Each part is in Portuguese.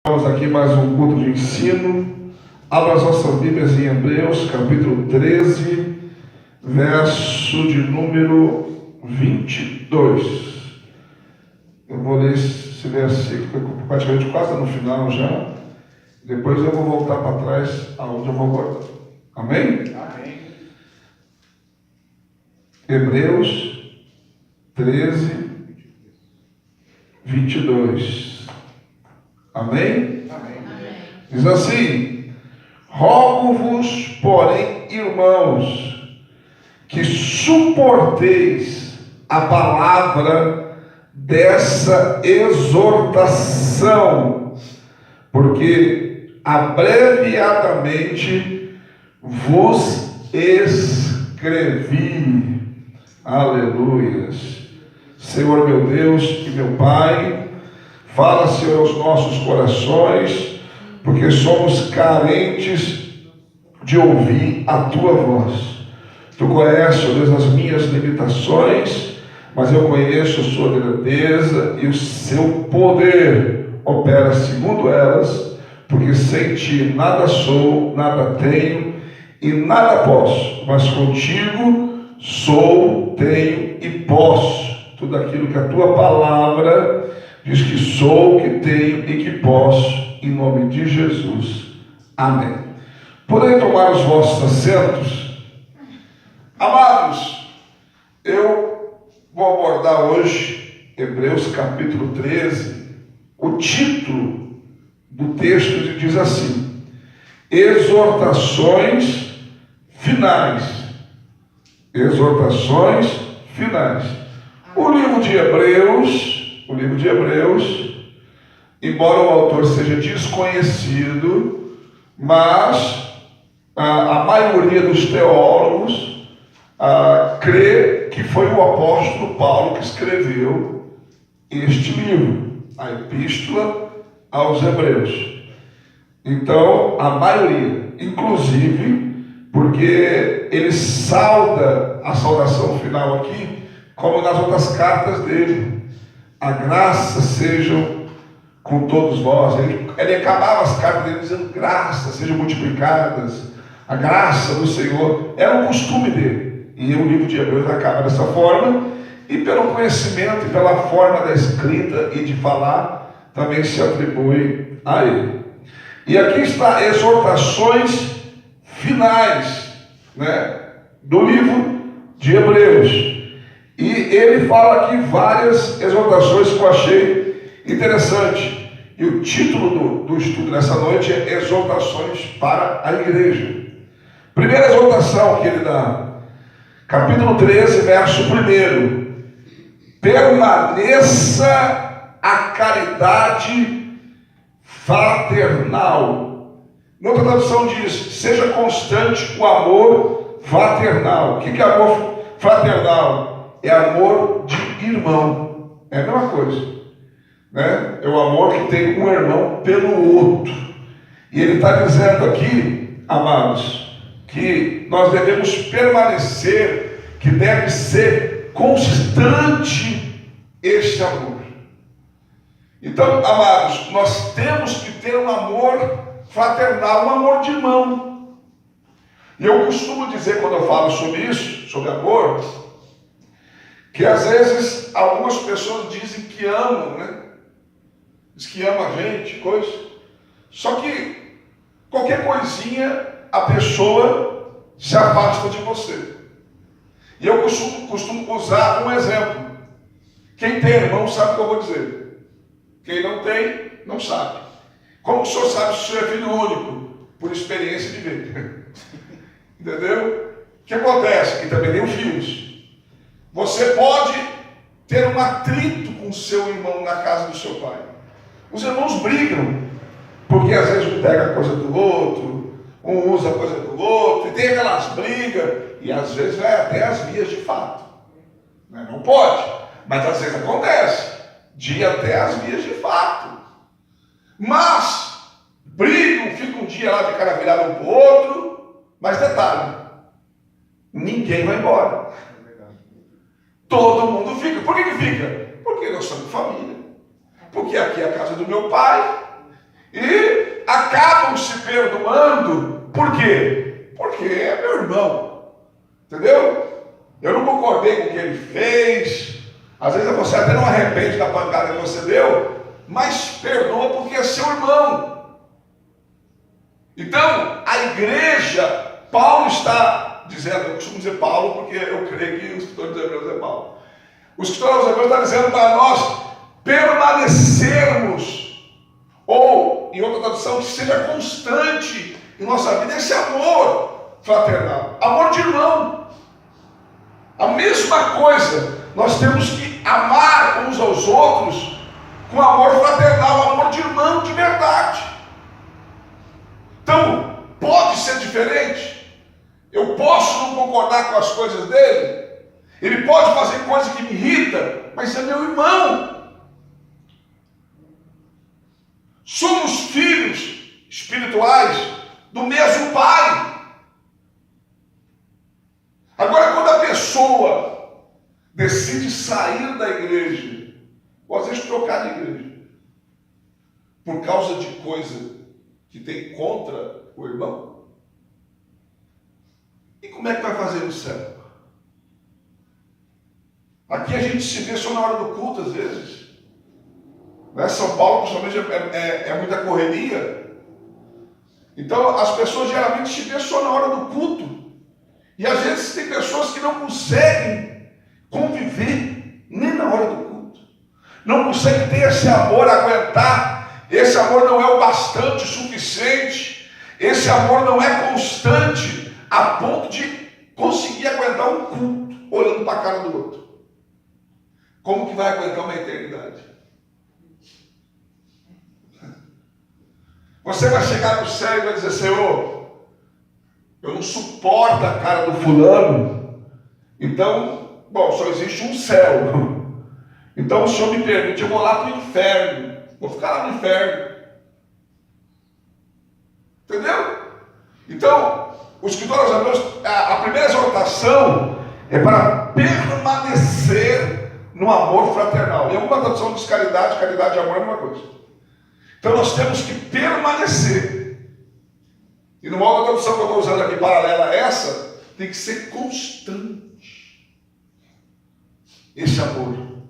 Vamos aqui mais um culto de ensino. Abra as nossas Bíblias em Hebreus, capítulo 13, verso de número 22. Eu vou ler esse versículo, praticamente quase no final já. Depois eu vou voltar para trás, aonde eu vou voltar. Amém? Amém. Hebreus 13, 22. Amém? Amém. Diz assim: rogo-vos, porém, irmãos, que suporteis a palavra dessa exortação, porque abreviadamente vos escrevi. Aleluias. Senhor meu Deus e meu Pai, fala, Senhor, aos nossos corações, porque somos carentes de ouvir a Tua voz. Tu conheces, ó Deus, as minhas limitações, mas eu conheço a Sua grandeza e o Seu poder opera segundo elas, porque sem Ti nada sou, nada tenho e nada posso, mas contigo sou, tenho e posso tudo aquilo que a Tua palavra diz que sou, que tenho e que posso, em nome de Jesus. Amém. Podem tomar os vossos assentos? Amados, eu vou abordar hoje Hebreus capítulo 13. O título do texto diz assim: exortações finais. Exortações finais. O livro de Hebreus, embora o autor seja desconhecido, mas a maioria dos teólogos crê que foi o apóstolo Paulo que escreveu este livro, a Epístola aos Hebreus. Então, a maioria, inclusive, porque ele sauda a saudação final aqui, como nas outras cartas dele: a graça sejam com todos vós. Ele acabava as cartas dele dizendo: graças sejam multiplicadas, a graça do Senhor. Era um costume dele. E o livro de Hebreus acaba dessa forma, e pelo conhecimento e pela forma da escrita e de falar, também se atribui a ele. E aqui está exortações finais, do livro de Hebreus. E ele fala aqui várias exortações que eu achei interessante. E o título do estudo nessa noite é Exortações para a Igreja. Primeira exortação que ele dá, capítulo 13, verso 1: permaneça a caridade fraternal. Noutra tradução diz: seja constante o amor fraternal. O que é amor fraternal? É amor de irmão. É a mesma coisa, É o amor que tem um irmão pelo outro. E ele está dizendo aqui, amados, que nós devemos permanecer, que deve ser constante este amor. Então, amados, nós temos que ter um amor fraternal, um amor de irmão. E eu costumo dizer, quando eu falo sobre isso, sobre amor, que às vezes algumas pessoas dizem que amam, Diz que ama a gente, coisa. Só que qualquer coisinha a pessoa se afasta de você. E eu costumo usar um exemplo. Quem tem irmão sabe o que eu vou dizer. Quem não tem, não sabe. Como o senhor sabe se o senhor é filho único? Por experiência de ver. Entendeu? O que acontece? Que também tem filhos. Você pode ter um atrito com seu irmão na casa do seu pai. Os irmãos brigam, porque às vezes um pega a coisa do outro, um usa a coisa do outro, e tem aquelas brigas, e às vezes vai até as vias de fato. Não pode, mas às vezes acontece, de ir até as vias de fato. Mas brigam, ficam um dia lá de cara virado um para o outro, mas detalhe, ninguém vai embora. Todo mundo fica. Por que fica? Porque nós somos família. Porque aqui é a casa do meu pai. E acabam se perdoando. Por quê? Porque é meu irmão. Entendeu? Eu não concordei com o que ele fez. Às vezes você até não arrepende da pancada que você deu, mas perdoa porque é seu irmão. Então, a igreja, Paulo está dizendo, eu costumo dizer Paulo porque eu creio que o escritor dos Hebreus é Paulo. O escritor dos Hebreus está dizendo para nós permanecermos, ou, em outra tradução, que seja constante em nossa vida esse amor fraternal, amor de irmão. A mesma coisa, nós temos que amar uns aos outros com amor fraternal, amor de irmão de verdade. Então, pode ser diferente. Eu posso não concordar com as coisas dele. Ele pode fazer coisa que me irrita, mas é meu irmão. Somos filhos espirituais do mesmo Pai. Agora, quando a pessoa decide sair da igreja, ou às vezes trocar de igreja, por causa de coisa que tem contra o irmão, e como é que vai fazer no céu? Aqui a gente se vê só na hora do culto, às vezes. São Paulo, principalmente, é muita correria. Então, as pessoas geralmente se vê só na hora do culto. E às vezes tem pessoas que não conseguem conviver nem na hora do culto. Não conseguem ter esse amor, aguentar. Esse amor não é o bastante, o suficiente. Esse amor não é constante a ponto de conseguir aguentar um culto olhando para a cara do outro. Como que vai aguentar uma eternidade? Você vai chegar no céu e vai dizer, Senhor, eu não suporto a cara do fulano, então, bom, só existe um céu. Então o Senhor me permite, eu vou lá para o inferno, vou ficar lá no inferno. Entendeu? Então, o escritor aos Hebreus, a primeira exortação é para permanecer no amor fraternal. Em alguma tradução diz caridade, caridade e amor é a mesma coisa. Então nós temos que permanecer. E numa outra tradução que eu estou usando aqui, paralela a essa, tem que ser constante. Esse amor.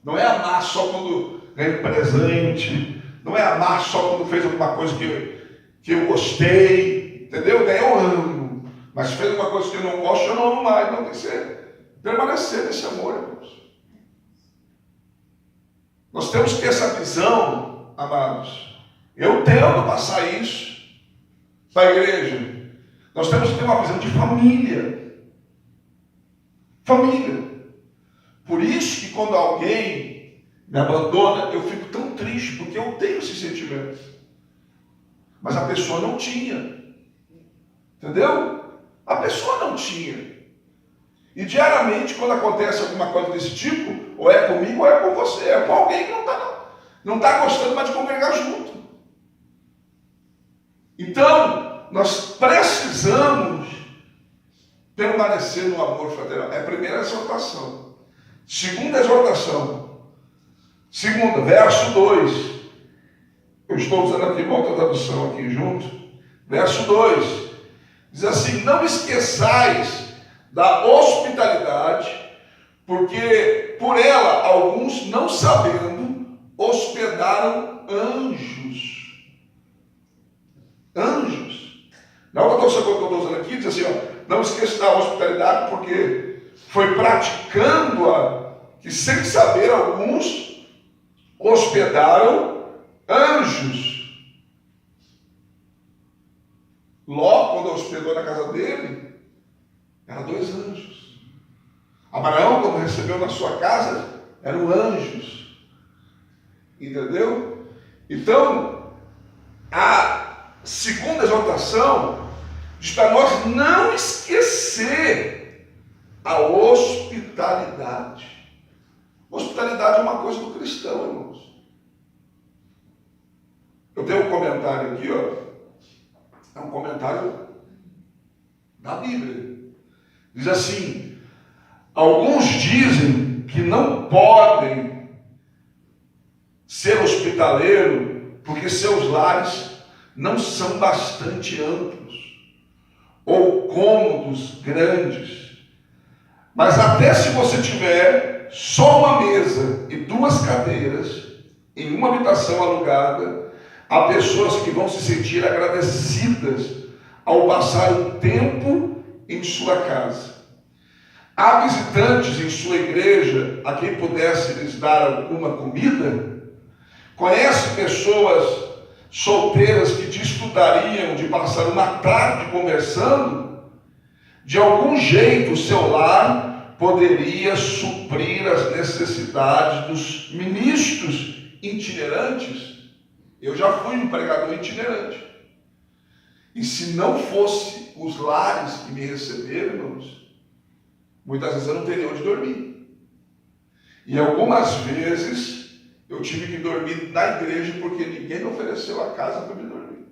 Não é amar só quando ganha um presente. Não é amar só quando fez alguma coisa que eu gostei. Entendeu? Daí eu amo. Mas se fez alguma coisa que eu não gosto, eu não amo mais. Não, tem que ser permanecer nesse amor, irmãos. Nós temos que ter essa visão, amados. Eu tento passar isso para a igreja. Nós temos que ter uma visão de família. Família. Por isso que quando alguém me abandona, eu fico tão triste, porque eu tenho esse sentimento. Mas a pessoa não tinha. Entendeu? A pessoa não tinha. E diariamente, quando acontece alguma coisa desse tipo, ou é comigo ou é com você, é com alguém que não está gostando mais de congregar junto. Então, nós precisamos permanecer no amor fraternal. É a primeira exortação. Segunda exortação. Segunda, verso 2. Eu estou usando aqui uma outra tradução aqui junto. Verso 2. Diz assim, não esqueçais da hospitalidade, porque por ela alguns, não sabendo, hospedaram anjos. Anjos. Na outra tradução que eu estou usando aqui, diz assim, não esqueça da hospitalidade, porque foi praticando-a, que sem saber alguns hospedaram anjos. Ló, quando hospedou na casa dele, eram 2 anjos. Abraão, quando recebeu na sua casa, eram anjos. Entendeu? Então, a segunda exortação diz para nós não esquecer a hospitalidade. Hospitalidade é uma coisa do cristão, irmãos. Eu tenho um comentário aqui, é um comentário da Bíblia. Diz assim, alguns dizem que não podem ser hospitaleiro porque seus lares não são bastante amplos ou cômodos grandes. Mas até se você tiver só uma mesa e 2 cadeiras em uma habitação alugada, há pessoas que vão se sentir agradecidas ao passar um tempo em sua casa. Há visitantes em sua igreja a quem pudesse lhes dar alguma comida? Conhece pessoas solteiras que desfrutariam de passar uma tarde conversando? De algum jeito o seu lar poderia suprir as necessidades dos ministros itinerantes. Eu já fui um pregador itinerante. E se não fosse os lares que me receberam, irmãos, muitas vezes eu não teria onde dormir. E algumas vezes eu tive que dormir na igreja porque ninguém me ofereceu a casa para me dormir.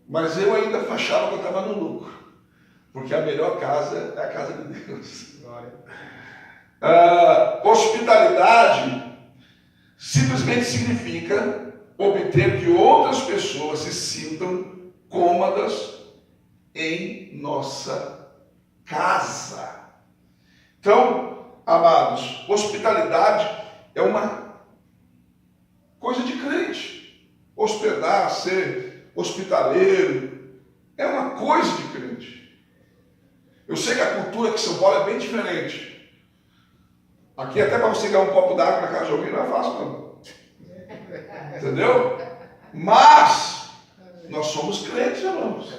Mas eu ainda achava que eu estava no lucro, porque a melhor casa é a casa de Deus. Hospitalidade simplesmente significa obter que outras pessoas se sintam cômodas em nossa casa. Então, amados, hospitalidade é uma coisa de crente. Hospedar, ser hospitaleiro, é uma coisa de crente. Eu sei que a cultura aqui em São Paulo é bem diferente. Aqui até para você ganhar um copo d'água na casa de alguém não é fácil, não. Entendeu? Mas nós somos crentes, irmãos.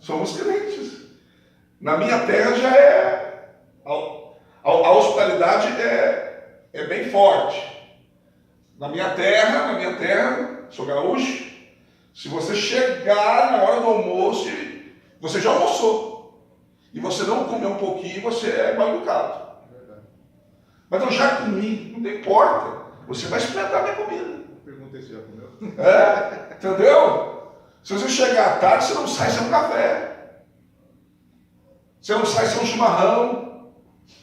Somos crentes. Na minha terra já é... A hospitalidade é bem forte. Na minha terra, sou gaúcho, se você chegar na hora do almoço, você já almoçou. E você não comer um pouquinho, você é mal educado. Mas eu já comi, não importa. Você vai experimentar a minha comida. Perguntei se já comeu. Entendeu? Se você chegar à tarde, você não sai sem um café. Você não sai sem um chimarrão.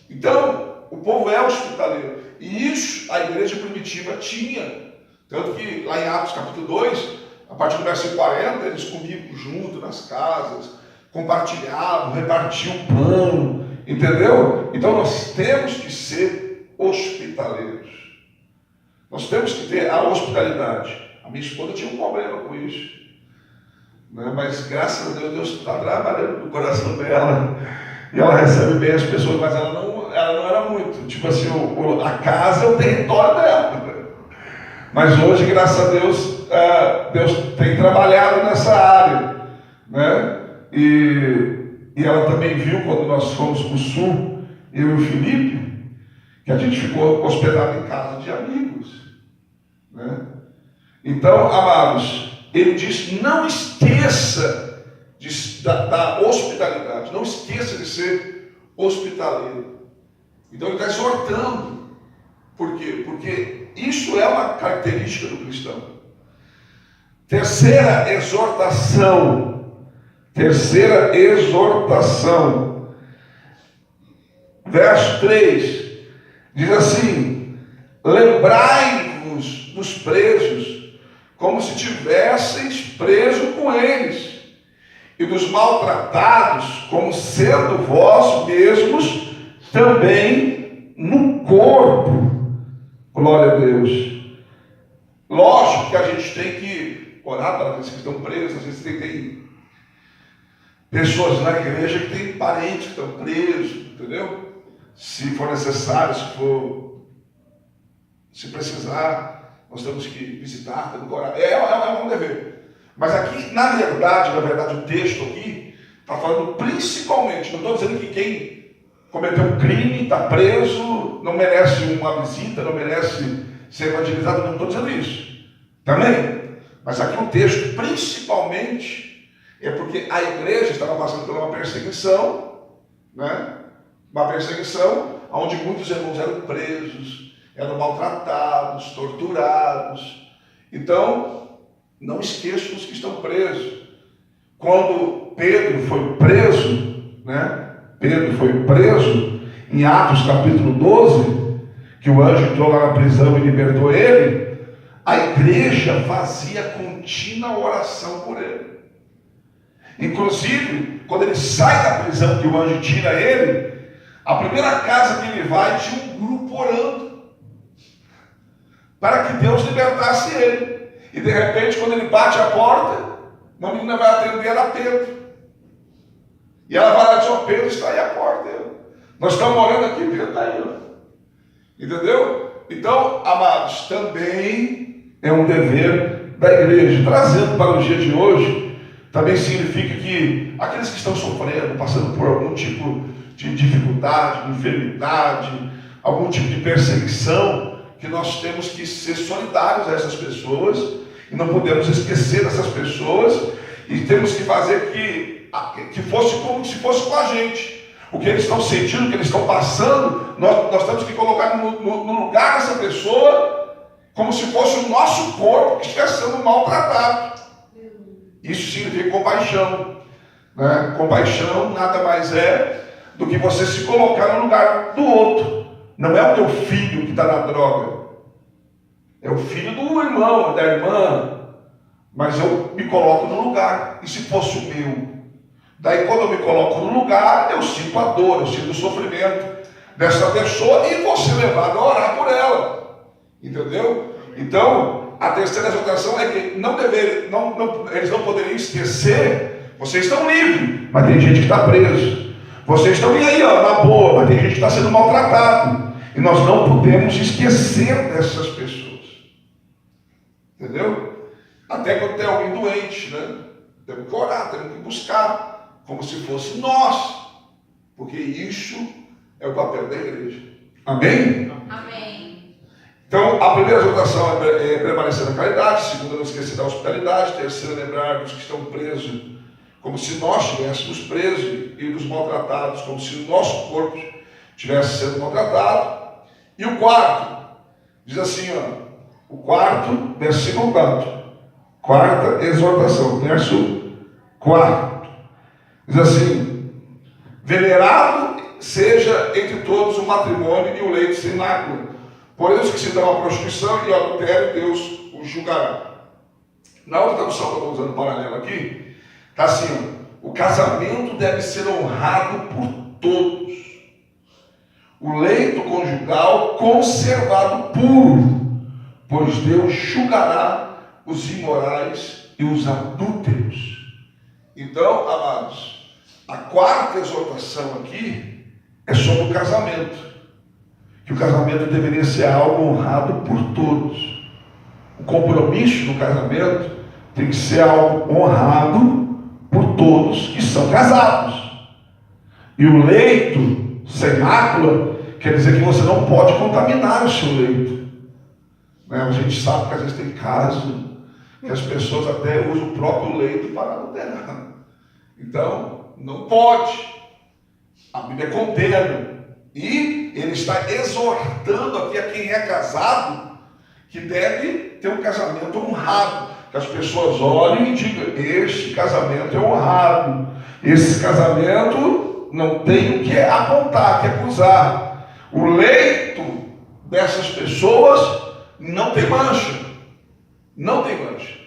Então, o povo é hospitaleiro. E isso a igreja primitiva tinha. Tanto que lá em Atos capítulo 2, a partir do versículo 40, eles comiam junto nas casas, compartilhavam, repartiam pão. Entendeu? Então nós temos que ser hospitaleiros. Nós temos que ter a hospitalidade. A minha esposa tinha um problema com isso, né? Mas graças a Deus, Deus está trabalhando no coração dela. E ela recebe bem as pessoas, mas ela não era muito. Tipo assim, a casa é o território dela. Mas hoje, graças a Deus, Deus tem trabalhado nessa área, né? E ela também viu quando nós fomos para o sul, eu e o Felipe, que a gente ficou hospedado em casa de amigos, né? Então, amados, ele diz: não esqueça da hospitalidade, não esqueça de ser hospitaleiro. Então ele está exortando. Por quê? Porque isso é uma característica do cristão. Terceira exortação, verso 3, diz assim: lembrai-vos dos presos, como se tivesseis preso com eles, e dos maltratados, como sendo vós mesmos também no corpo. Glória a Deus. Lógico que a gente tem que orar para aqueles que estão presos. Às vezes tem pessoas na igreja que têm parentes que estão presos, entendeu? Se for necessário, se precisar, nós temos que visitar, temos que orar. É um dever. Mas aqui, na verdade, o texto aqui está falando principalmente, não estou dizendo que quem cometeu um crime, está preso, não merece uma visita, não merece ser evangelizado, não estou dizendo isso. Também. Mas aqui o texto, principalmente, é porque a igreja estava passando por uma perseguição, né? Uma perseguição onde muitos irmãos eram presos, eram maltratados, torturados. Então, não esqueçam os que estão presos. Quando Pedro foi preso, né? Pedro foi preso em Atos capítulo 12, que o anjo entrou lá na prisão e libertou ele, a igreja fazia contínua oração por ele. Inclusive, quando ele sai da prisão, que o anjo tira ele, a primeira casa que ele vai tinha um grupo orando para que Deus libertasse ele. E de repente, quando ele bate a porta, uma menina vai atender, era Pedro. E ela vai lá e diz: ó, Pedro está aí à porta. Nós estamos orando aqui, Pedro está aí. Ó. Entendeu? Então, amados, também é um dever da igreja. Trazendo para o dia de hoje, também significa que aqueles que estão sofrendo, passando por algum tipo de dificuldade, de enfermidade, algum tipo de perseguição, que nós temos que ser solidários a essas pessoas, e não podemos esquecer dessas pessoas, e temos que fazer que fosse como se fosse com a gente. O que eles estão sentindo, o que eles estão passando, nós temos que colocar no lugar dessa pessoa, como se fosse o nosso corpo que estivesse sendo maltratado. Isso significa compaixão. Né? Compaixão nada mais é do que você se colocar no lugar do outro. Não é o teu filho que está na droga. É o filho do irmão, da irmã. Mas eu me coloco no lugar. E se fosse o meu? Daí quando eu me coloco no lugar, eu sinto a dor, eu sinto o sofrimento dessa pessoa e vou ser levado a orar por ela. Entendeu? Então, a terceira exortação é que eles não poderiam esquecer. Vocês estão livres, mas tem gente que está preso. Vocês estão aí, ó, na boa, mas tem gente que está sendo maltratado. E nós não podemos esquecer dessas pessoas. Entendeu? Até quando tem alguém doente, né? Temos que orar, temos que buscar, como se fosse nós. Porque isso é o papel da igreja. Amém? Amém. Então, a primeira exortação é permanecer na caridade, a segunda, não esquecer da hospitalidade, a terceira, lembrar dos que estão presos, como se nós estivéssemos presos, e dos maltratados, como se o nosso corpo estivesse sendo maltratado. E o quarto, diz assim, ó, o quarto, versículo 4, quarta exortação, verso 4, diz assim: venerado seja entre todos o matrimônio e o leito sem mácula, porém os que se dão à prostituição e ao adultério, Deus os julgará. Na outra tradução que eu estou usando paralelo aqui, está assim, ó, o casamento deve ser honrado por todos, o leito conjugal conservado puro, pois Deus julgará os imorais e os adúlteros. Então, amados, a quarta exortação aqui é sobre o casamento, que o casamento deveria ser algo honrado por todos. O compromisso no casamento tem que ser algo honrado por todos que são casados. E o leito sem mácula quer dizer que você não pode contaminar o seu leito. Né? A gente sabe que às vezes tem caso que as pessoas até usam o próprio leito para adulterar. Então, não pode. A Bíblia condena. E ele está exortando aqui a quem é casado que deve ter um casamento honrado. Que as pessoas olhem e digam: este casamento é honrado. Esse casamento não tem o que apontar, o que acusar. O leito dessas pessoas não tem mancha. Não tem mancha.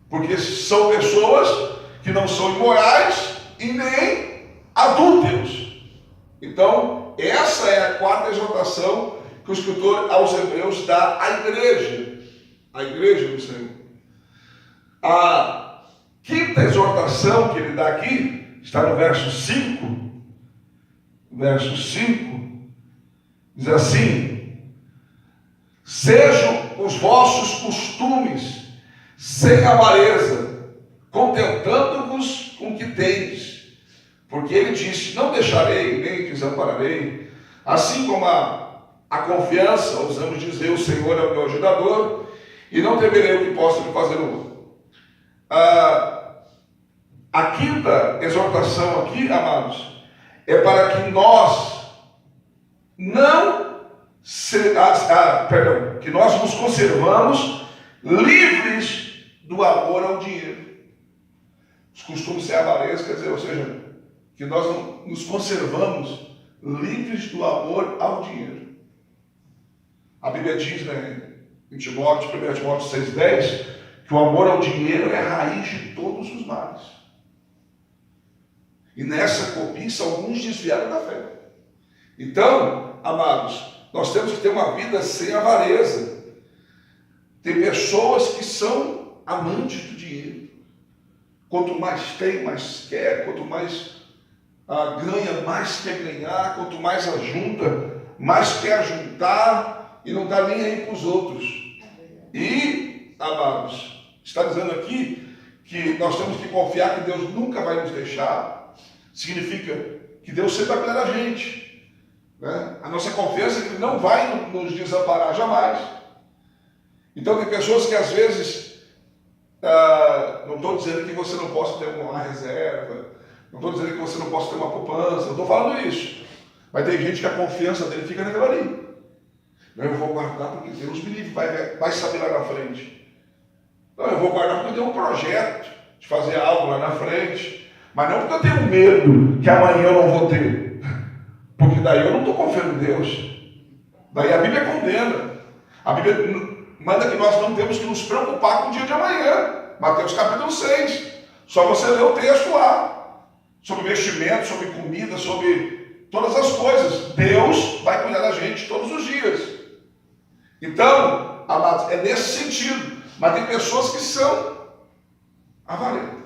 Porque são pessoas que não são imorais e nem adúlteros. Então, essa é a quarta exortação que o escritor aos Hebreus dá à igreja. A igreja do Senhor. A quinta exortação que ele dá aqui está no verso 5. Verso 5 diz assim: sejam os vossos costumes sem avareza, contentando-vos com o que tendes, porque ele disse: não deixarei nem desampararei. Assim como a confiança, ousamos dizer, o Senhor é o meu ajudador, e não temerei o que possa me fazer o outro. A quinta exortação aqui, amados, é para que nós que nós nos conservamos livres do amor ao dinheiro. Os costumes sem avareza, quer dizer, ou seja, que nós nos conservamos livres do amor ao dinheiro. A Bíblia diz, né, em Timóteo, 1 Timóteo 6,10, que o amor ao dinheiro é a raiz de todos os males. E nessa cobiça, alguns desviaram da fé. Então, amados, nós temos que ter uma vida sem avareza. Tem pessoas que são amantes do dinheiro. Quanto mais tem, mais quer. Quanto mais ganha, mais quer ganhar. Quanto mais ajunta, mais quer juntar. E não está nem aí para os outros. E, amados, está dizendo aqui que nós temos que confiar que Deus nunca vai nos deixar. Significa que Deus sempre vai cuidar da gente, né? A nossa confiança é que Ele não vai nos desamparar jamais. Então tem pessoas que às vezes, não estou dizendo que você não possa ter uma reserva, não estou dizendo que você não possa ter uma poupança, não estou falando isso. Mas tem gente que a confiança dele fica naquilo ali. Eu vou guardar porque Deus me livre, vai saber lá na frente. Não, eu vou guardar porque eu tenho um projeto de fazer algo lá na frente. Mas não porque eu tenho medo que amanhã eu não vou ter. Porque daí eu não estou confiando em Deus. Daí a Bíblia condena. A Bíblia manda que nós não temos que nos preocupar com o dia de amanhã. Mateus capítulo 6. Só você ler o texto lá. Sobre investimento, sobre comida, sobre todas as coisas. Deus vai cuidar da gente todos os dias. Então, amados, é nesse sentido. Mas tem pessoas que são avarentas.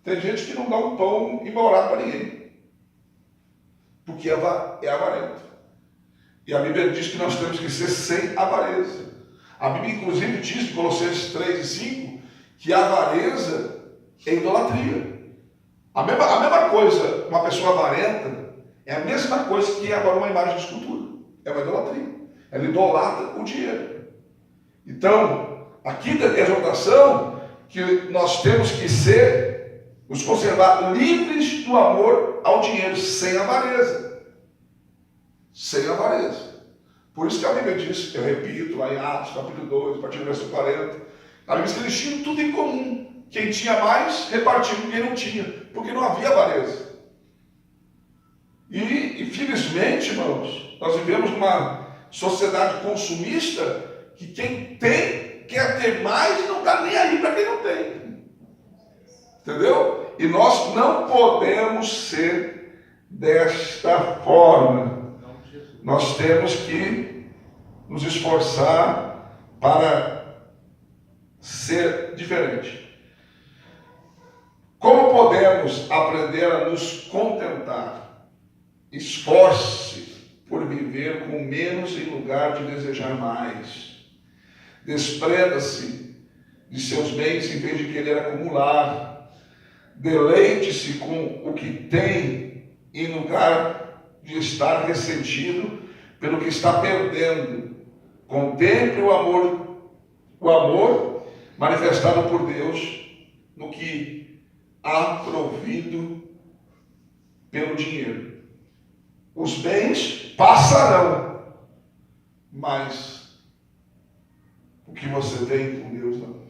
Tem gente que não dá um pão embolado para ninguém. Porque é avarento. E a Bíblia diz que nós temos que ser sem avareza. A Bíblia inclusive diz em Colossenses 3 e 5 que a avareza é idolatria. A mesma coisa, uma pessoa avarenta, é a mesma coisa que agora uma imagem de escultura. É uma idolatria. Ela idolatra o dinheiro. Então, aqui da exortação que nós temos que nos conservar livres do amor ao dinheiro, sem avareza. Sem avareza. Por isso que a Bíblia diz, eu repito, lá em Atos, capítulo 2, a partir do versículo 40, a Bíblia diz que eles tinham tudo em comum. Quem tinha mais, repartia com quem não tinha, porque não havia avareza. E, infelizmente, irmãos, nós vivemos numa sociedade consumista que quem tem quer ter mais e não está nem aí para quem não tem. Entendeu? E nós não podemos ser desta forma. Nós temos que nos esforçar para ser diferente. Como podemos aprender a nos contentar? Esforce por viver com menos em lugar de desejar mais. Desprenda-se de seus bens em vez de querer acumular. Deleite-se com o que tem em lugar de estar ressentido pelo que está perdendo. Contemple o amor manifestado por Deus no que há provido pelo dinheiro. Os bens passarão, mas o que você tem com Deus não.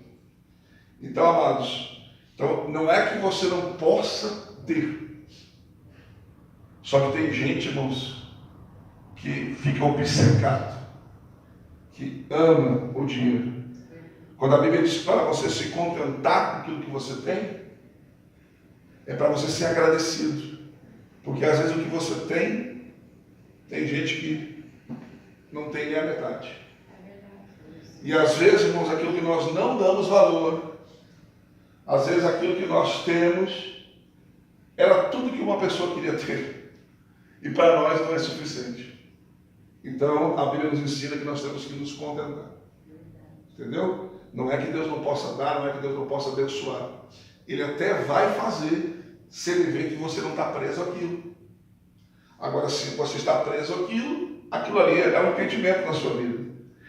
Então, amados, não é que você não possa ter. Só que tem gente, irmãos, que fica obcecado, que ama o dinheiro. Quando a Bíblia diz para você se contentar com aquilo que você tem, é para você ser agradecido. Porque às vezes o que você tem gente que não tem nem a metade. E às vezes, irmãos, aquilo que nós não damos valor, às vezes aquilo que nós temos, era tudo que uma pessoa queria ter. E para nós não é suficiente. Então, a Bíblia nos ensina que nós temos que nos contentar. Entendeu? Não é que Deus não possa dar, não é que Deus não possa abençoar. Ele até vai fazer, se ele vê que você não está preso àquilo. Agora, se você está preso aquilo ali é um impedimento na sua vida.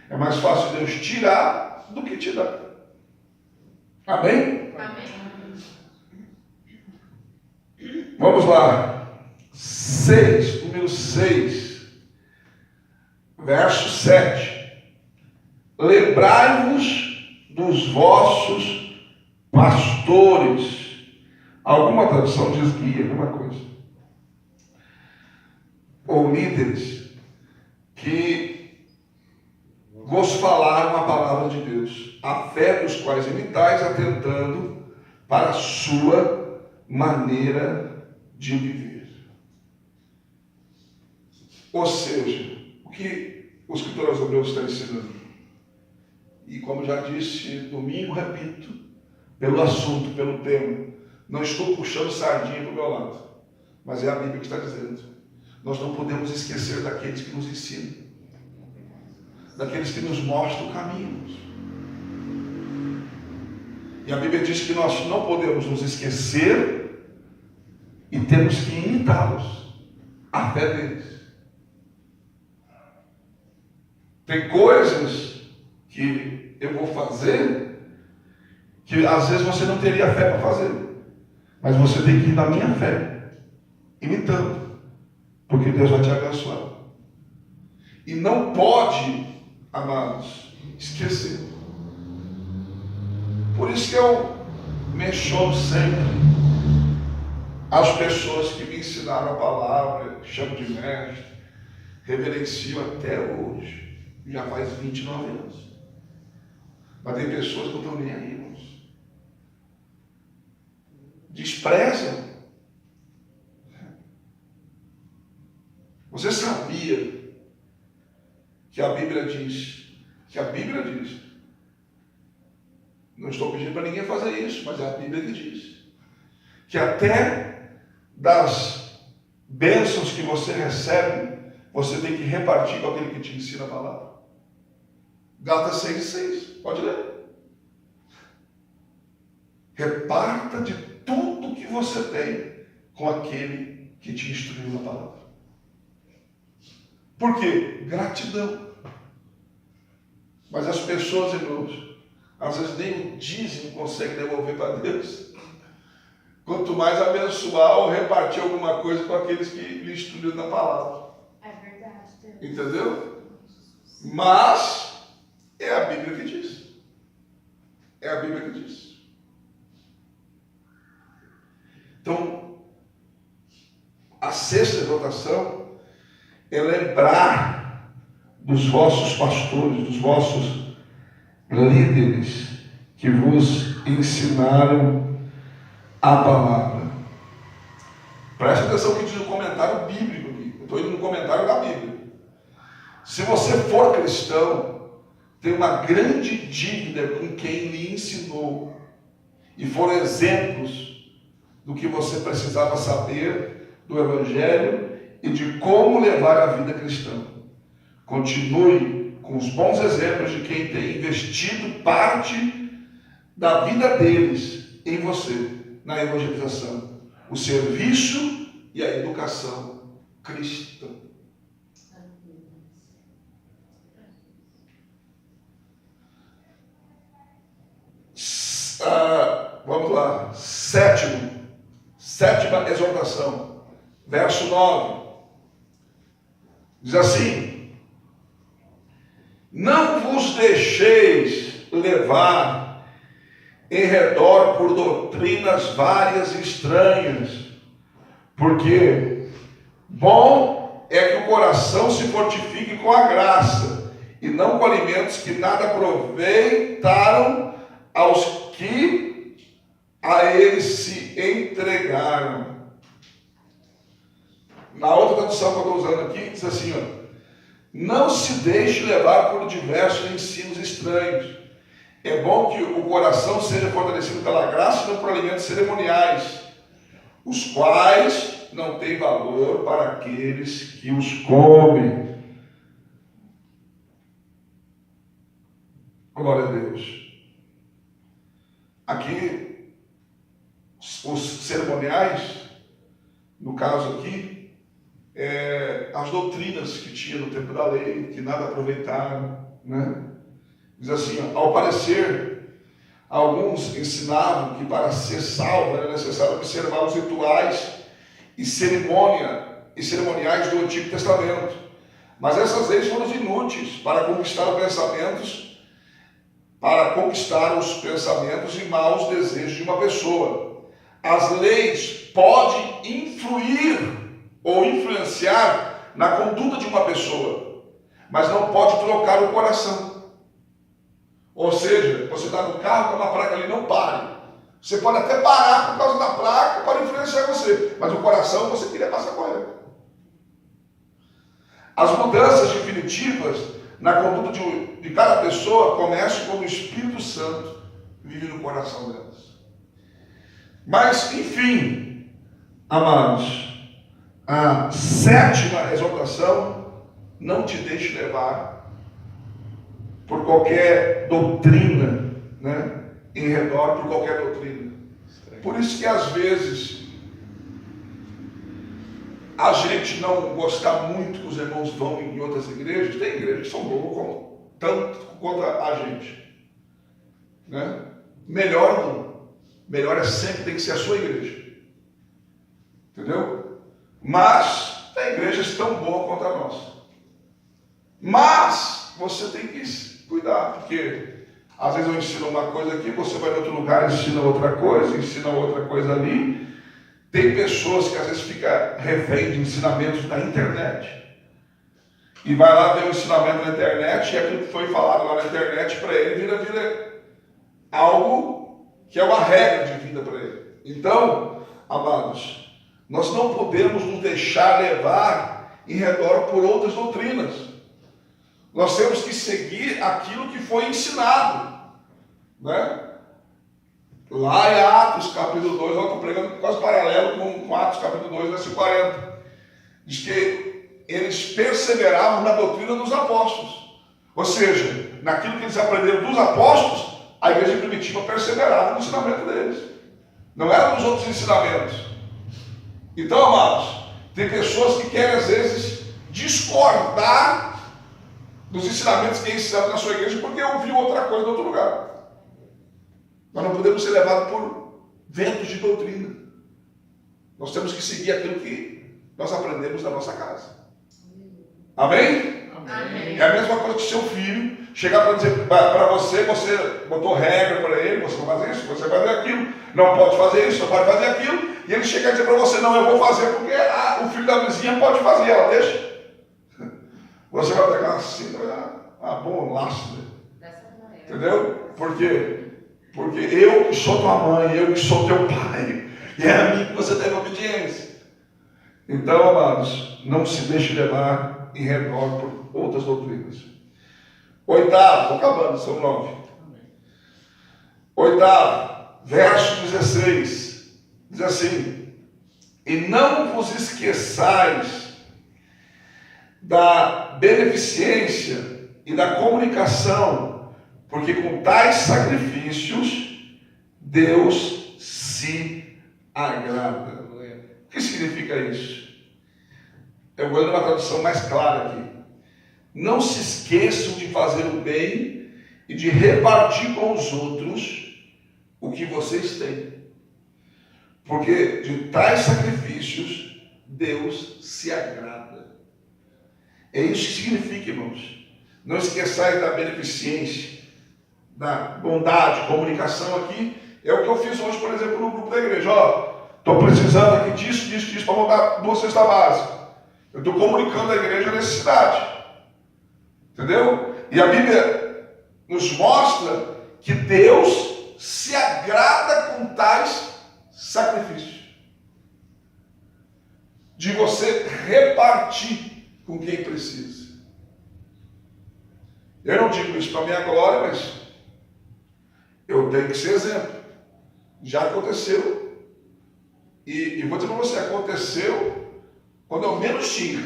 É mais fácil Deus tirar do que te dar. Amém? Amém. Vamos lá. Número 6, verso 7. Lembrai-vos dos vossos pastores. Alguma tradução diz guia, alguma coisa. Ou líderes que vos falaram a palavra de Deus, a fé dos quais imitais, atentando para a sua maneira de viver. Ou seja, o que o escritor aos Hebreus está ensinando? E como já disse domingo, repito, pelo assunto, pelo tema, não estou puxando sardinha para o meu lado, mas é a Bíblia que está dizendo. Nós não podemos esquecer daqueles que nos ensinam, daqueles que nos mostram caminhos. E a Bíblia diz que nós não podemos nos esquecer e temos que imitá-los, a fé deles. Tem coisas que eu vou fazer que às vezes você não teria fé para fazer, mas você tem que ir na minha fé, imitando, porque Deus vai te abençoar. E não pode, amados, esquecer. Por isso que eu menciono sempre as pessoas que me ensinaram a palavra, chamo de mestre, reverencio até hoje. Já faz 29 anos. Mas tem pessoas que não estão nem aí, irmãos. Desprezam. Você sabia que a Bíblia diz, não estou pedindo para ninguém fazer isso, mas é a Bíblia que diz, que até das bênçãos que você recebe, você tem que repartir com aquele que te ensina a palavra. Gálatas 6:6, pode ler. Reparta de tudo que você tem com aquele que te instruiu na palavra. Por quê? Gratidão. Mas as pessoas, irmãos, às vezes nem o dízimo conseguem devolver para Deus. Quanto mais abençoar ou repartir alguma coisa com aqueles que lhe instruíram na palavra. É verdade. Deus. Entendeu? Mas é a Bíblia que diz. É a Bíblia que diz. Então, a sexta exortação é lembrar dos vossos pastores, dos vossos líderes que vos ensinaram a palavra. Preste atenção que diz no comentário bíblico aqui. Eu estou indo no comentário da Bíblia. Se você for cristão, tem uma grande dívida com quem lhe ensinou e foram exemplos do que você precisava saber do Evangelho e de como levar a vida cristã. Continue com os bons exemplos de quem tem investido parte da vida deles em você, na evangelização, o serviço e a educação cristã. Vamos lá, sétima exortação, verso 9, diz assim: não vos deixeis levar em redor por doutrinas várias e estranhas, porque bom é que o coração se fortifique com a graça, e não com alimentos que nada aproveitaram aos que a eles se entregaram. Na outra tradução que eu estou usando aqui, diz assim, ó: não se deixe levar por diversos ensinos estranhos. É bom que o coração seja fortalecido pela graça e não por alimentos cerimoniais, os quais não têm valor para aqueles que os comem. Glória a Deus. Aqui, os cerimoniais, no caso aqui, as doutrinas que tinha no tempo da lei, que nada aproveitaram, né? Diz assim, ó, ao parecer, alguns ensinavam que para ser salvo era necessário observar os rituais e cerimoniais do Antigo Testamento. Mas essas leis foram inúteis para conquistar os pensamentos e maus desejos de uma pessoa. As leis podem influir ou influenciar na conduta de uma pessoa, mas não pode trocar o coração. Ou seja, você está no carro com uma placa ali, não pare. Você pode até parar por causa da placa para influenciar você, mas o coração você queria passar correndo. As mudanças definitivas na conduta de cada pessoa começam quando o Espírito Santo vive no coração delas. Mas, enfim, amados, a sétima exortação: não te deixe levar por qualquer doutrina, né? Em redor, por qualquer doutrina. Por isso que às vezes a gente não gostar muito que os irmãos vão em outras igrejas. Tem igrejas que são boas tanto contra a gente, né? Melhor não. Melhor é sempre tem que ser a sua igreja, entendeu? Mas tem igrejas tão boas quanto a nossa. Mas você tem que cuidar, porque às vezes eu ensino uma coisa aqui, você vai em outro lugar e ensina outra coisa ali. Tem pessoas que às vezes ficam refém de ensinamentos da internet. E vai lá ver o ensinamento na internet, e aquilo que foi falado lá na internet para ele vira algo que é uma regra de vida para ele. Então, amados, nós não podemos nos deixar levar em redor por outras doutrinas. Nós temos que seguir aquilo que foi ensinado, né? Lá em Atos capítulo 2, eu estou pregando quase paralelo com Atos capítulo 2, versículo 40. Diz que eles perseveravam na doutrina dos apóstolos. Ou seja, naquilo que eles aprenderam dos apóstolos, a igreja primitiva perseverava no ensinamento deles. Não era nos outros ensinamentos. Então, amados, tem pessoas que querem às vezes discordar dos ensinamentos que é ensinado na sua igreja porque ouviu outra coisa em outro lugar. Nós não podemos ser levados por ventos de doutrina. Nós temos que seguir aquilo que nós aprendemos na nossa casa. Amém? Amém. É a mesma coisa que seu filho chegar para dizer para você, você botou regra para ele, você vai fazer isso, você vai fazer aquilo, não pode fazer isso, não pode fazer aquilo, e ele chega a dizer para você, não, eu vou fazer porque o filho da vizinha pode fazer, ela deixa. Você vai pegar assim, bom laço, né? Entendeu? Por quê? Porque eu que sou tua mãe, eu que sou teu pai, e é a mim que você deve obediência. Então, amados, não se deixe levar em redor por outras doutrinas. Oitavo, estou acabando, são 9. Oitavo, verso 16, diz assim: e não vos esqueçais da beneficência e da comunicação, porque com tais sacrifícios Deus se agrada. O que significa isso? Eu vou dar uma tradução mais clara aqui. Não se esqueçam de fazer o bem e de repartir com os outros o que vocês têm, porque de tais sacrifícios Deus se agrada. É isso que significa, irmãos. Não esqueçais da beneficência, da bondade, comunicação aqui. É o que eu fiz hoje, por exemplo, no grupo da igreja. Estou precisando aqui disso, para montar 2 cestas básicas. Eu estou comunicando à igreja a necessidade. Entendeu? E a Bíblia nos mostra que Deus se agrada com tais sacrifícios. De você repartir com quem precisa. Eu não digo isso para a minha glória, mas eu tenho que ser exemplo. Já aconteceu. E vou dizer para você, aconteceu quando eu menos tinha.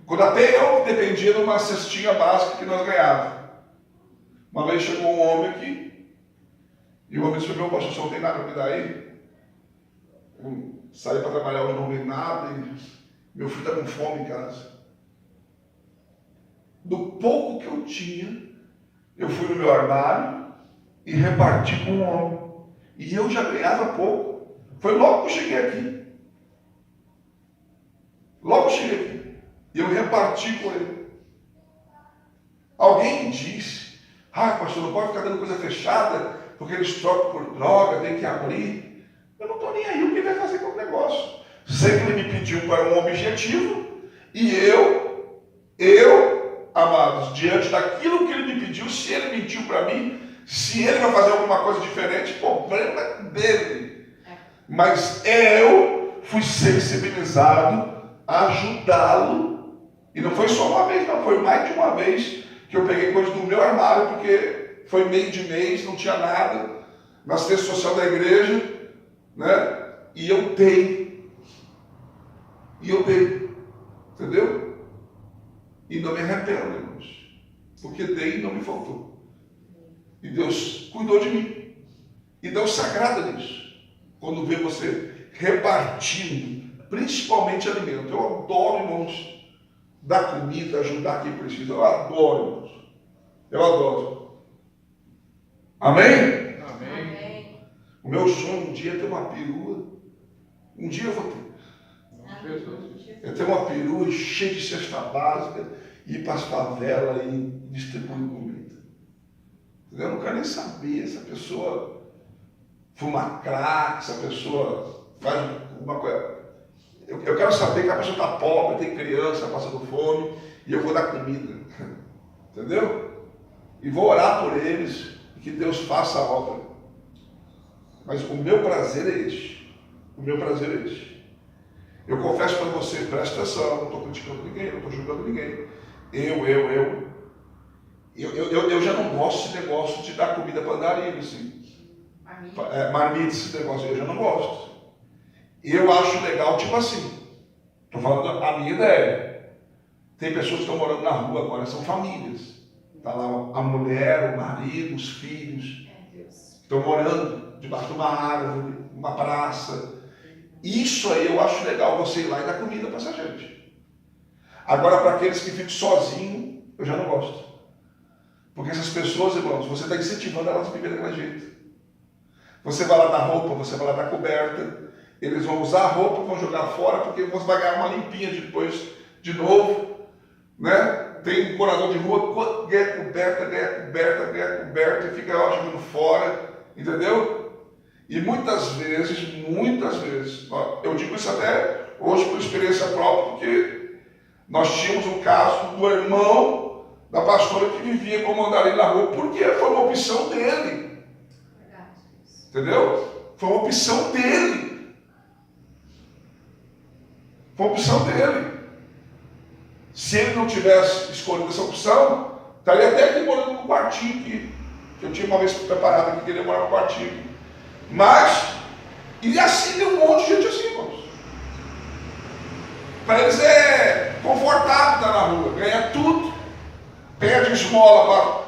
Quando até eu dependia de uma cestinha básica que nós ganhávamos. Uma vez chegou um homem aqui, e o homem disse: meu pastor, você não tem nada para me dar aí? Eu saí para trabalhar hoje, não vi nada, e meu filho está com fome em casa. Do pouco que eu tinha, eu fui no meu armário e reparti com o homem. E eu já ganhava pouco. Foi logo que eu cheguei aqui. Logo que eu cheguei aqui. E eu reparti com ele. Alguém me disse: pastor, não pode ficar dando coisa fechada, porque eles trocam por droga, tem que abrir. Eu não estou nem aí o que ele vai fazer com o negócio. Sei que ele me pediu para um objetivo, e eu amados, diante daquilo que ele me pediu, se ele mentiu para mim, se ele vai fazer alguma coisa diferente, problema é dele. Mas eu fui sensibilizado a ajudá-lo. E não foi só uma vez, não, foi mais de uma vez que eu peguei coisas do meu armário, porque foi meio de mês, não tinha nada, na assistência social da igreja, né? E eu dei. Entendeu? E não me arrependo, irmãos, porque dei e não me faltou. E Deus cuidou de mim. E Deus se agrada nisso. Quando vê você repartindo, principalmente alimento. Eu adoro, irmãos, dar comida, ajudar quem precisa. Eu adoro, irmãos. Eu adoro. Amém? Amém. O meu sonho um dia é ter uma perua. Um dia eu vou ter. Eu tenho uma perua cheia de cesta básica e ir para as favelas e distribuir comida. Eu não quero nem saber se a pessoa fuma crack, se a pessoa faz alguma coisa. Eu quero saber que a pessoa está pobre, tem criança passando fome e eu vou dar comida. Entendeu? E vou orar por eles e que Deus faça a obra. Mas o meu prazer é este. O meu prazer é este. Eu confesso para você, presta atenção, não estou criticando ninguém, não estou julgando ninguém. Eu já não gosto desse negócio de dar comida para andarilho, assim. Marmita, esse negócio, eu já não gosto. Eu acho legal, tipo assim, estou falando a minha ideia. Tem pessoas que estão morando na rua agora, são famílias. Está lá a mulher, o marido, os filhos. Estão morando debaixo de uma árvore, uma praça. Isso aí eu acho legal, você ir lá e dar comida para essa gente. Agora, para aqueles que ficam sozinhos, eu já não gosto. Porque essas pessoas, irmãos, você está incentivando elas a viver daquele jeito. Você vai lá dar roupa, você vai lá dar coberta, eles vão usar a roupa, vão jogar fora, porque você vai ganhar uma limpinha depois de novo. Né? Tem um morador de rua, ganha coberta, e fica jogando fora, entendeu? E muitas vezes, eu digo isso até hoje por experiência própria, porque nós tínhamos um caso do irmão da pastora que vivia como andarilho na rua, porque foi uma opção dele. Entendeu? Foi uma opção dele. Foi uma opção dele. Se ele não tivesse escolhido essa opção, estaria até aqui morando no quartinho que eu tinha uma vez preparado que queria morar no quartinho. Mas, e assim tem um monte de gente assim, irmãos. Para eles é confortável estar na rua, ganha tudo, pede esmola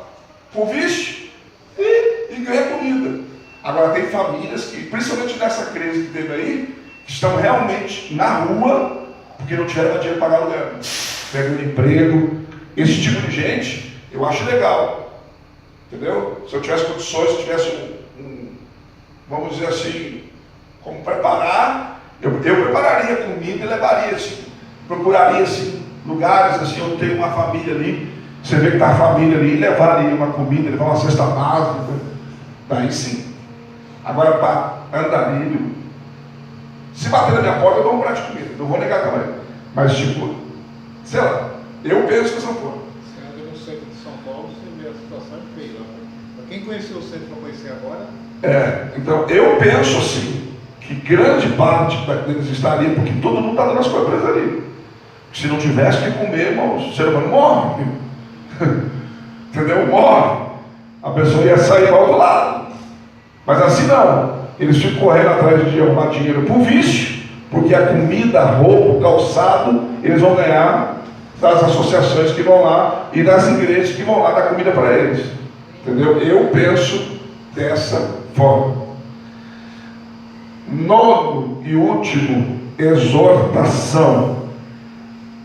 para o vixe e ganha comida. Agora tem famílias que, principalmente nessa crise que teve aí, que estão realmente na rua, porque não tiveram dinheiro para pagar aluguel, pegando emprego. Esse tipo de gente, eu acho legal. Entendeu? Se eu tivesse condições, se eu tivesse vamos dizer assim, como preparar, eu prepararia comida e levaria, assim, procuraria assim, lugares, assim, eu tenho uma família ali, você vê que está a família ali, levaria uma comida, levar uma cesta básica, daí sim. Agora, para andarilho, se bater na minha porta, eu dou um prato de comida, não vou negar também, mas tipo, sei lá, eu penso que essa forma. Você anda no centro de São Paulo, você vê a situação feia lá. Para quem conheceu o centro para conhecer agora, então eu penso assim, que grande parte deles está ali, porque todo mundo está dando as coisas ali. Se não tivesse que comer, irmãos, o ser humano morre. Entendeu? Morre. A pessoa ia sair para o outro lado. Mas assim não. Eles ficam correndo atrás de arrumar dinheiro por vício, porque a comida, a roupa, o calçado, eles vão ganhar das associações que vão lá e das igrejas que vão lá dar comida para eles. Entendeu? Eu penso dessa forma. Nono e último, exortação.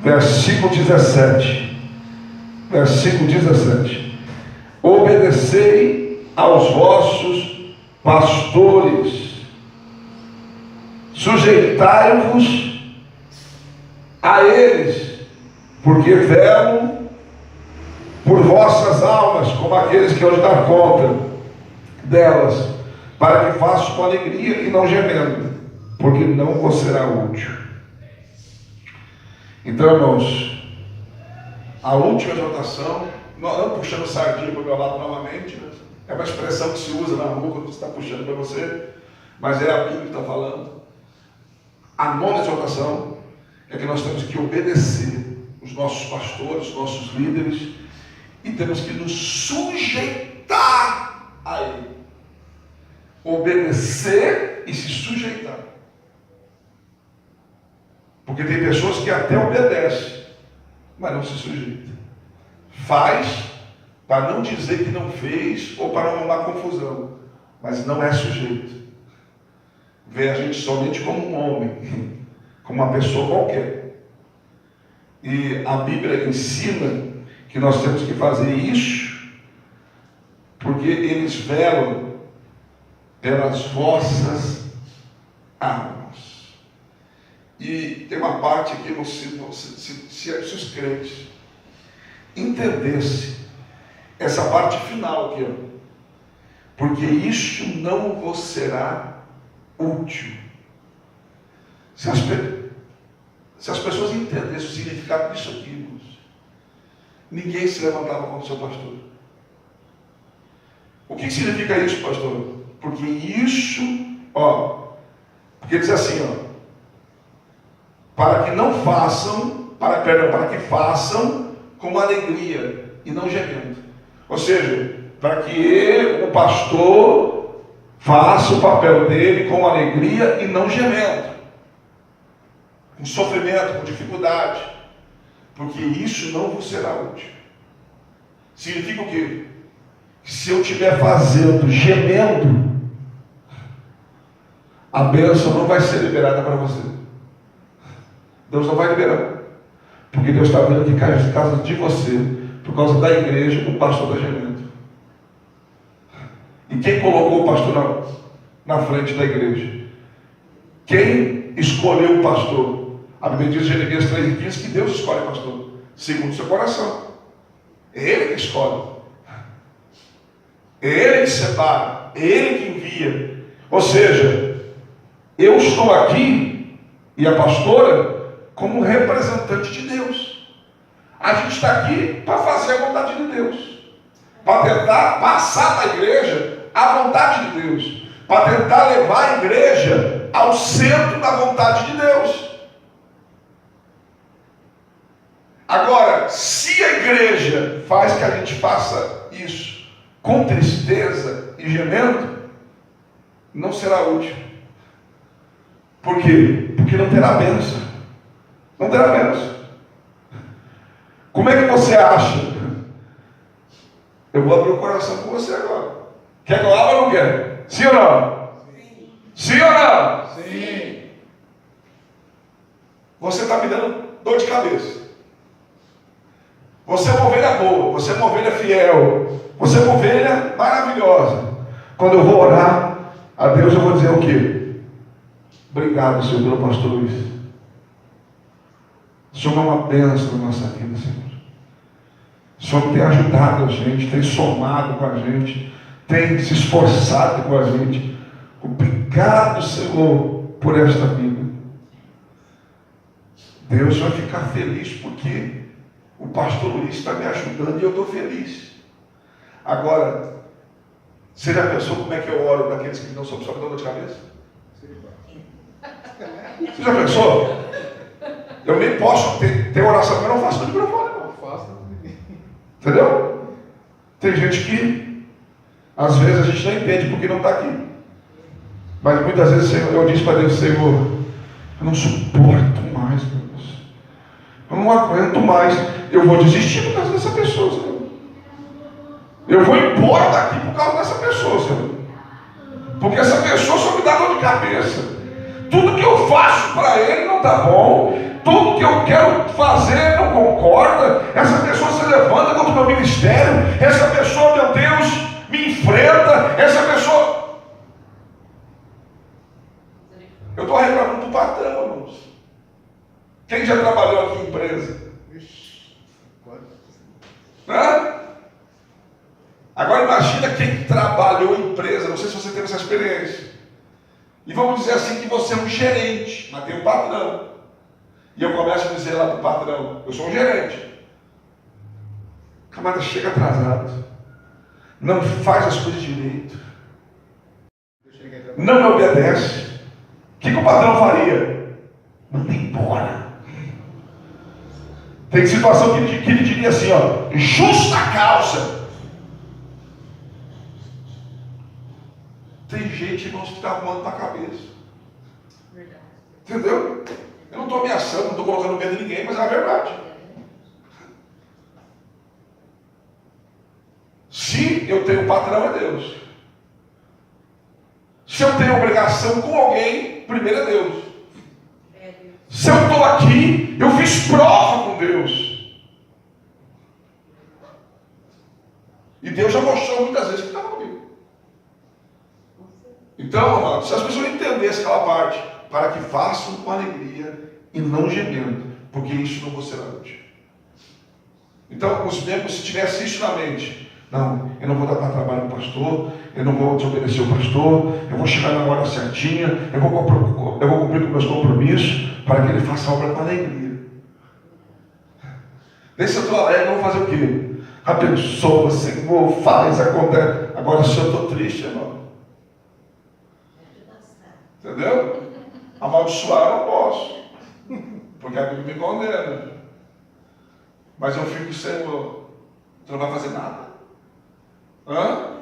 Versículo 17. Versículo 17. Obedecei aos vossos pastores, sujeitai-vos a eles, porque velam por vossas almas, como aqueles que hoje dão conta delas, para que façam com alegria e não gemendo, porque não vos será útil. Então, irmãos, A última exortação, não puxando sardinha para o meu lado novamente, é uma expressão que se usa na rua quando você está puxando para você, mas é a Bíblia que está falando. A nona exortação é que nós temos que obedecer os nossos pastores, os nossos líderes, e temos que nos sujeitar a ele. Obedecer e se sujeitar. Porque tem pessoas que até obedecem, mas não se sujeita. Faz para não dizer que não fez ou para não arrumar confusão, mas não é sujeito. Vê a gente somente como um homem, como uma pessoa qualquer. E a Bíblia ensina que nós temos que fazer isso porque eles velam pelas vossas almas. E tem uma parte aqui, se os crentes entendessem essa parte final aqui, ó, porque isso não vos será útil. Se as pessoas entendessem o significado disso aqui, irmãos, ninguém se levantava contra o seu pastor. O que significa isso, pastor? Porque isso, porque diz assim, para que não façam, para que façam com alegria e não gemendo. Ou seja, para que o pastor faça o papel dele com alegria e não gemendo, com sofrimento, com dificuldade, porque isso não vos será útil. Significa o quê? Se eu estiver fazendo, gemendo, a bênção não vai ser liberada para você. Deus não vai liberar, porque Deus está vendo que cai de casa de você, por causa da igreja, o pastor está gemendo. E quem colocou o pastor na frente da igreja? Quem escolheu o pastor? A Bíblia diz em Jeremias 3,15 que Deus escolhe o pastor, segundo o seu coração. É Ele que escolhe. É Ele que separa. É Ele que envia. Ou seja, eu estou aqui, e a pastora, como representante de Deus. A gente está aqui para fazer a vontade de Deus, para tentar passar para a igreja a vontade de Deus, para tentar levar a igreja ao centro da vontade de Deus. Agora, se a igreja faz que a gente faça isso com tristeza e gemendo, não será útil. Por quê? Porque não terá bênção. Não terá bênção. Como é que você acha? Eu vou abrir o coração com você agora. Quer que eu abra ou não quer? Sim ou não? Sim. Sim ou não? Sim. Você está me dando dor de cabeça. Você é uma ovelha boa, você é uma ovelha fiel, você é uma ovelha maravilhosa. Quando eu vou orar a Deus, eu vou dizer o quê? Obrigado, Senhor, pelo pastor Luiz. O Senhor é uma bênção na nossa vida, Senhor. O Senhor tem ajudado a gente, tem somado com a gente, tem se esforçado com a gente. Obrigado, Senhor, por esta vida. Deus vai ficar feliz porque o pastor Luiz está me ajudando e eu estou feliz. Agora, você já pensou como é que eu oro daqueles que não são só dor de cabeça? Você já pensou? Eu nem posso ter oração que eu não faço no microfone, não. Entendeu? Tem gente que às vezes a gente não entende porque não está aqui. Mas muitas vezes eu disse para Deus, Senhor, eu não suporto mais, meu Deus. Eu não aguento mais. Eu vou desistir por causa dessa pessoa, Senhor. Eu vou embora daqui por causa dessa pessoa, Senhor. Porque essa pessoa só me dá dor de cabeça. Tudo que eu faço para ele não está bom. Tudo que eu quero fazer não concorda. Essa pessoa se levanta contra o meu ministério. Essa pessoa, meu Deus, me enfrenta. Essa pessoa... Eu estou reclamando do patrão, irmãos. Quem já trabalhou aqui em empresa? Hã? Agora imagina quem trabalhou em empresa. Não sei se você teve essa experiência. E vamos dizer assim que você é um gerente, mas tem um patrão. E eu começo a dizer lá para o patrão, eu sou um gerente. camarada chega atrasado, não faz as coisas direito, não me obedece. O que o patrão faria? Manda embora. Tem situação que ele diria assim, ó, justa causa. Tem gente, irmãos, que está arrumando para a cabeça. Verdade. Entendeu? Eu não estou ameaçando, não estou colocando medo em ninguém, mas é a verdade. Se eu tenho patrão, é Deus. Se eu tenho obrigação com alguém, primeiro é Deus. Se eu estou aqui, eu fiz prova com Deus. E Deus já mostrou muitas vezes que estava comigo. Então, amado, se as pessoas entendessem aquela parte, para que façam com alegria e não gemendo, porque isso não vos será útil. Então, os membros, se tivessem isso na mente, não, eu não vou dar trabalho para o pastor, eu não vou desobedecer o pastor, eu vou chegar na hora certinha, eu vou cumprir com meus compromissos, para que ele faça a obra com alegria. Nesse eu estou alegre, eu vou fazer o quê? Abençoa, Senhor, faz, acontece. Agora, se eu estou triste, irmão, entendeu? Amaldiçoar eu não posso, porque a Bíblia me condena. Mas eu fico, Senhor, tu não vai fazer nada? Hã?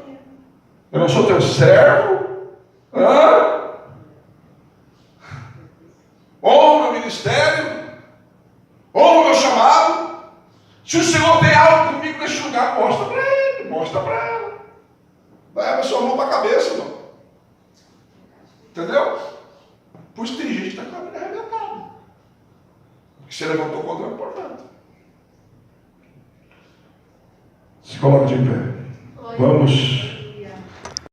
Eu não sou teu servo? Hã? Ou o meu ministério? Ou o meu chamado? Se o Senhor tem algo comigo neste lugar, mostra para ele, mostra para ela. Vai a sua mão para a cabeça, irmão. Entendeu? Por isso tem gente que está com a vida arrebentada. Porque você levantou contra o importante. Se coloca de pé. Vamos